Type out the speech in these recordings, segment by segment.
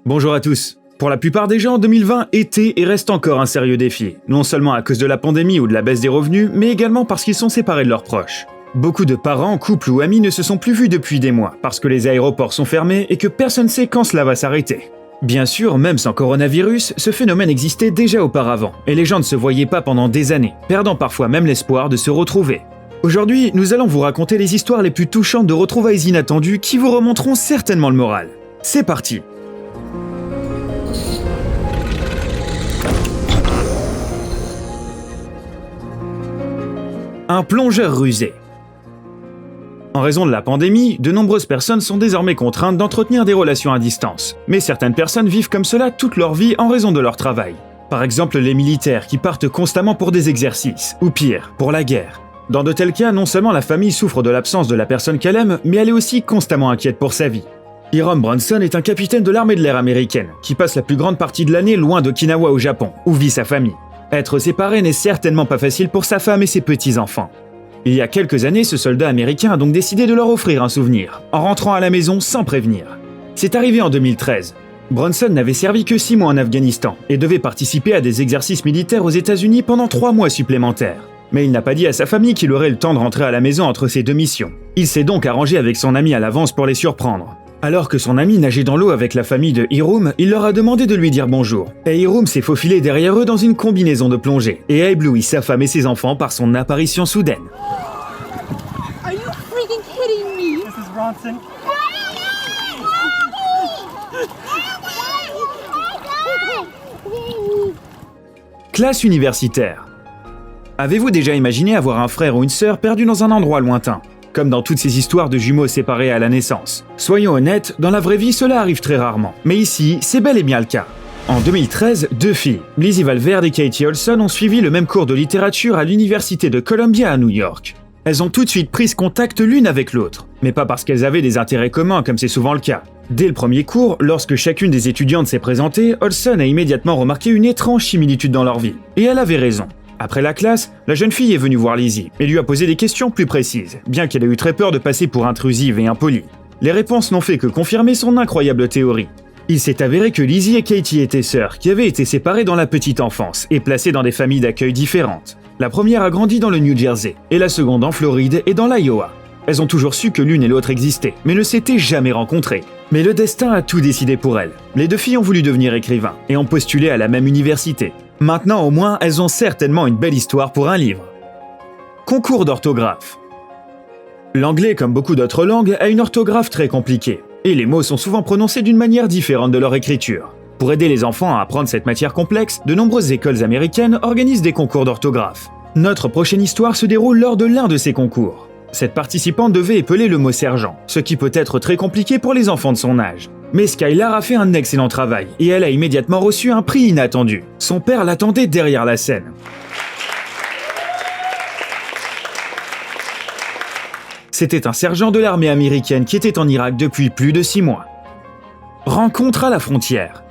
Bonjour à tous. Pour la plupart des gens, 2020 était et reste encore un sérieux défi, non seulement à cause de la pandémie ou de la baisse des revenus, mais également parce qu'ils sont séparés de leurs proches. Beaucoup de parents, couples ou amis ne se sont plus vus depuis des mois, parce que les aéroports sont fermés et que personne ne sait quand cela va s'arrêter. Bien sûr, même sans coronavirus, ce phénomène existait déjà auparavant, et les gens ne se voyaient pas pendant des années, perdant parfois même l'espoir de se retrouver. Aujourd'hui, nous allons vous raconter les histoires les plus touchantes de retrouvailles inattendues qui vous remonteront certainement le moral. C'est parti! Un plongeur rusé. En raison de la pandémie, de nombreuses personnes sont désormais contraintes d'entretenir des relations à distance. Mais certaines personnes vivent comme cela toute leur vie en raison de leur travail. Par exemple, les militaires qui partent constamment pour des exercices, ou pire, pour la guerre. Dans de tels cas, non seulement la famille souffre de l'absence de la personne qu'elle aime, mais elle est aussi constamment inquiète pour sa vie. Hiram Bronson est un capitaine de l'armée de l'air américaine, qui passe la plus grande partie de l'année loin d'Okinawa au Japon, où vit sa famille. Être séparé n'est certainement pas facile pour sa femme et ses petits-enfants. Il y a quelques années, ce soldat américain a donc décidé de leur offrir un souvenir, en rentrant à la maison sans prévenir. C'est arrivé en 2013. Bronson n'avait servi que 6 mois en Afghanistan et devait participer à des exercices militaires aux États-Unis pendant 3 mois supplémentaires. Mais il n'a pas dit à sa famille qu'il aurait le temps de rentrer à la maison entre ces 2 missions. Il s'est donc arrangé avec son ami à l'avance pour les surprendre. Alors que son ami nageait dans l'eau avec la famille de Hiram, il leur a demandé de lui dire bonjour. Et Hiram s'est faufilé derrière eux dans une combinaison de plongée et a ébloui sa femme et ses enfants par son apparition soudaine. Are you freaking kidding me? Mrs. Bronson. Classe universitaire. Avez-vous déjà imaginé avoir un frère ou une sœur perdu dans un endroit lointain ? Comme dans toutes ces histoires de jumeaux séparés à la naissance. Soyons honnêtes, dans la vraie vie, cela arrive très rarement. Mais ici, c'est bel et bien le cas. En 2013, 2 filles, Lizzie Valverde et Katie Olson, ont suivi le même cours de littérature à l'université de Columbia à New York. Elles ont tout de suite pris contact l'une avec l'autre, mais pas parce qu'elles avaient des intérêts communs comme c'est souvent le cas. Dès le premier cours, lorsque chacune des étudiantes s'est présentée, Olson a immédiatement remarqué une étrange similitude dans leur vie. Et elle avait raison. Après la classe, la jeune fille est venue voir Lizzie et lui a posé des questions plus précises, bien qu'elle ait eu très peur de passer pour intrusive et impolie. Les réponses n'ont fait que confirmer son incroyable théorie. Il s'est avéré que Lizzie et Katie étaient sœurs, qui avaient été séparées dans la petite enfance et placées dans des familles d'accueil différentes. La première a grandi dans le New Jersey, et la seconde en Floride et dans l'Iowa. Elles ont toujours su que l'une et l'autre existaient, mais ne s'étaient jamais rencontrées. Mais le destin a tout décidé pour elles. Les 2 filles ont voulu devenir écrivains et ont postulé à la même université. Maintenant, au moins, elles ont certainement une belle histoire pour un livre. Concours d'orthographe. L'anglais, comme beaucoup d'autres langues, a une orthographe très compliquée, et les mots sont souvent prononcés d'une manière différente de leur écriture. Pour aider les enfants à apprendre cette matière complexe, de nombreuses écoles américaines organisent des concours d'orthographe. Notre prochaine histoire se déroule lors de l'un de ces concours. Cette participante devait épeler le mot sergent, ce qui peut être très compliqué pour les enfants de son âge. Mais Skylar a fait un excellent travail et elle a immédiatement reçu un prix inattendu. Son père l'attendait derrière la scène. C'était un sergent de l'armée américaine qui était en Irak depuis plus de 6 mois. Rencontre à la frontière.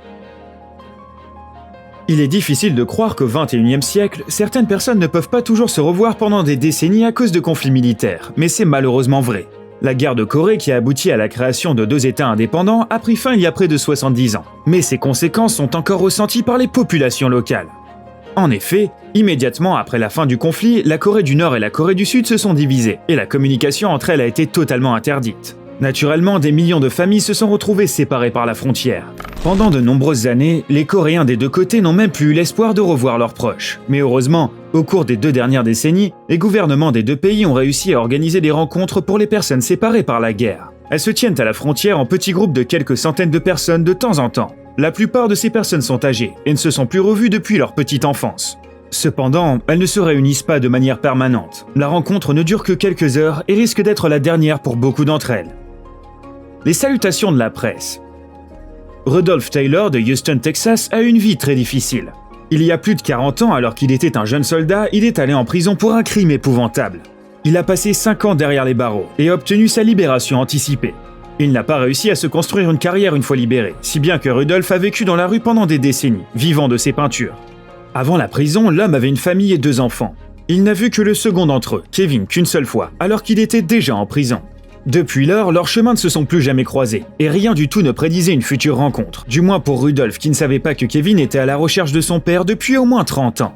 Il est difficile de croire qu'au XXIe siècle, certaines personnes ne peuvent pas toujours se revoir pendant des décennies à cause de conflits militaires, mais c'est malheureusement vrai. La guerre de Corée, qui a abouti à la création de 2 États indépendants, a pris fin il y a près de 70 ans. Mais ses conséquences sont encore ressenties par les populations locales. En effet, immédiatement après la fin du conflit, la Corée du Nord et la Corée du Sud se sont divisées, et la communication entre elles a été totalement interdite. Naturellement, des millions de familles se sont retrouvées séparées par la frontière. Pendant de nombreuses années, les Coréens des 2 côtés n'ont même plus eu l'espoir de revoir leurs proches. Mais heureusement, au cours des 2 dernières décennies, les gouvernements des 2 pays ont réussi à organiser des rencontres pour les personnes séparées par la guerre. Elles se tiennent à la frontière en petits groupes de quelques centaines de personnes de temps en temps. La plupart de ces personnes sont âgées et ne se sont plus revues depuis leur petite enfance. Cependant, elles ne se réunissent pas de manière permanente. La rencontre ne dure que quelques heures et risque d'être la dernière pour beaucoup d'entre elles. Les salutations de la presse. Rudolph Taylor de Houston, Texas, a eu une vie très difficile. Il y a plus de 40 ans, alors qu'il était un jeune soldat, il est allé en prison pour un crime épouvantable. Il a passé 5 ans derrière les barreaux et a obtenu sa libération anticipée. Il n'a pas réussi à se construire une carrière une fois libéré, si bien que Rudolph a vécu dans la rue pendant des décennies, vivant de ses peintures. Avant la prison, l'homme avait une famille et 2 enfants. Il n'a vu que le second d'entre eux, Kevin, qu'une seule fois, alors qu'il était déjà en prison. Depuis lors, leurs chemins ne se sont plus jamais croisés, et rien du tout ne prédisait une future rencontre, du moins pour Rudolf qui ne savait pas que Kevin était à la recherche de son père depuis au moins 30 ans.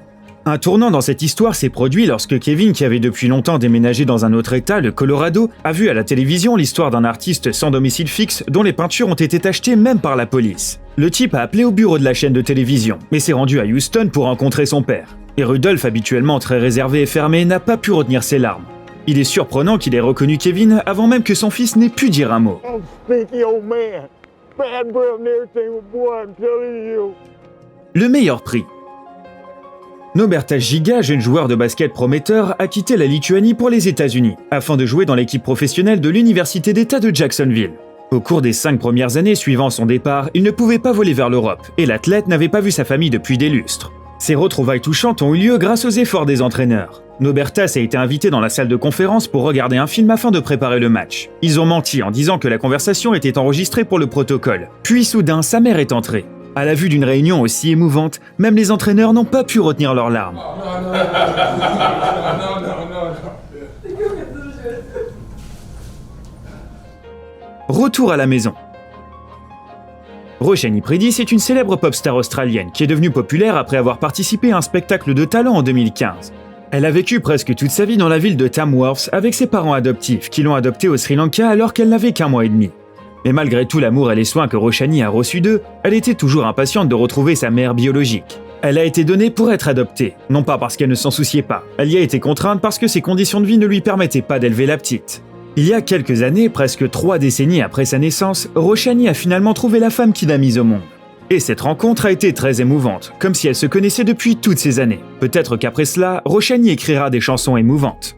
Un tournant dans cette histoire s'est produit lorsque Kevin, qui avait depuis longtemps déménagé dans un autre état, le Colorado, a vu à la télévision l'histoire d'un artiste sans domicile fixe dont les peintures ont été achetées même par la police. Le type a appelé au bureau de la chaîne de télévision, mais s'est rendu à Houston pour rencontrer son père. Et Rudolf, habituellement très réservé et fermé, n'a pas pu retenir ses larmes. Il est surprenant qu'il ait reconnu Kevin avant même que son fils n'ait pu dire un mot. I'm stinky old man. Bad breath and everything with boy, I'm telling you. Le meilleur prix. Nobertas Giga, jeune joueur de basket prometteur, a quitté la Lituanie pour les États-Unis, afin de jouer dans l'équipe professionnelle de l'Université d'État de Jacksonville. Au cours des 5 premières années suivant son départ, il ne pouvait pas voler vers l'Europe, et l'athlète n'avait pas vu sa famille depuis des lustres. Ces retrouvailles touchantes ont eu lieu grâce aux efforts des entraîneurs. Nobertas a été invité dans la salle de conférence pour regarder un film afin de préparer le match. Ils ont menti en disant que la conversation était enregistrée pour le protocole. Puis soudain, sa mère est entrée. À la vue d'une réunion aussi émouvante, même les entraîneurs n'ont pas pu retenir leurs larmes. Retour à la maison. Roshani Predis est une célèbre pop star australienne qui est devenue populaire après avoir participé à un spectacle de talent en 2015. Elle a vécu presque toute sa vie dans la ville de Tamworth avec ses parents adoptifs qui l'ont adoptée au Sri Lanka alors qu'elle n'avait qu'1 mois et demi. Mais malgré tout l'amour et les soins que Roshani a reçus d'eux, elle était toujours impatiente de retrouver sa mère biologique. Elle a été donnée pour être adoptée, non pas parce qu'elle ne s'en souciait pas, elle y a été contrainte parce que ses conditions de vie ne lui permettaient pas d'élever la petite. Il y a quelques années, presque 3 décennies après sa naissance, Roshani a finalement trouvé la femme qui l'a mise au monde. Et cette rencontre a été très émouvante, comme si elle se connaissait depuis toutes ces années. Peut-être qu'après cela, Roshani écrira des chansons émouvantes.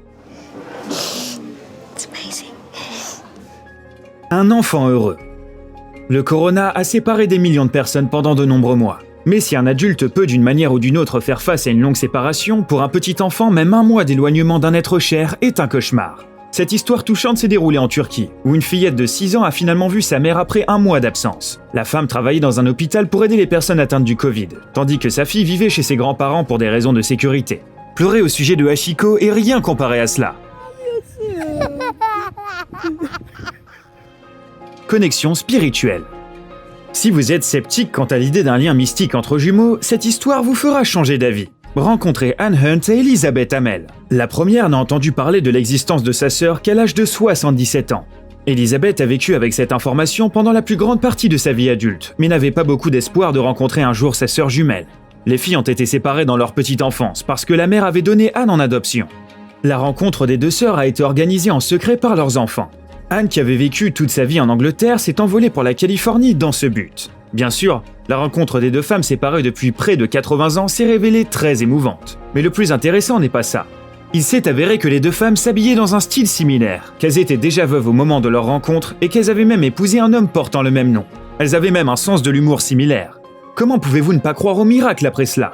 Un enfant heureux. Le corona a séparé des millions de personnes pendant de nombreux mois. Mais si un adulte peut d'une manière ou d'une autre faire face à une longue séparation, pour un petit enfant, même 1 mois d'éloignement d'un être cher est un cauchemar. Cette histoire touchante s'est déroulée en Turquie, où une fillette de 6 ans a finalement vu sa mère après 1 mois d'absence. La femme travaillait dans un hôpital pour aider les personnes atteintes du Covid, tandis que sa fille vivait chez ses grands-parents pour des raisons de sécurité. Pleurer au sujet de Hachiko est rien comparé à cela. Connexion spirituelle. Si vous êtes sceptique quant à l'idée d'un lien mystique entre jumeaux, cette histoire vous fera changer d'avis. Rencontrez Anne Hunt et Elizabeth Hamel. La première n'a entendu parler de l'existence de sa sœur qu'à l'âge de 77 ans. Elizabeth a vécu avec cette information pendant la plus grande partie de sa vie adulte, mais n'avait pas beaucoup d'espoir de rencontrer un jour sa sœur jumelle. Les filles ont été séparées dans leur petite enfance parce que la mère avait donné Anne en adoption. La rencontre des 2 sœurs a été organisée en secret par leurs enfants. Anne, qui avait vécu toute sa vie en Angleterre, s'est envolée pour la Californie dans ce but. Bien sûr, la rencontre des 2 femmes séparées depuis près de 80 ans s'est révélée très émouvante. Mais le plus intéressant n'est pas ça. Il s'est avéré que les 2 femmes s'habillaient dans un style similaire, qu'elles étaient déjà veuves au moment de leur rencontre et qu'elles avaient même épousé un homme portant le même nom. Elles avaient même un sens de l'humour similaire. Comment pouvez-vous ne pas croire au miracle après cela?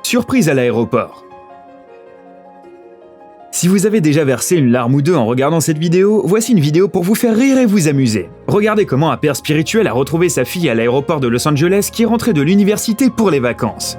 Surprise à l'aéroport. Si vous avez déjà versé une larme ou 2 en regardant cette vidéo, voici une vidéo pour vous faire rire et vous amuser. Regardez comment un père spirituel a retrouvé sa fille à l'aéroport de Los Angeles qui est rentrée de l'université pour les vacances.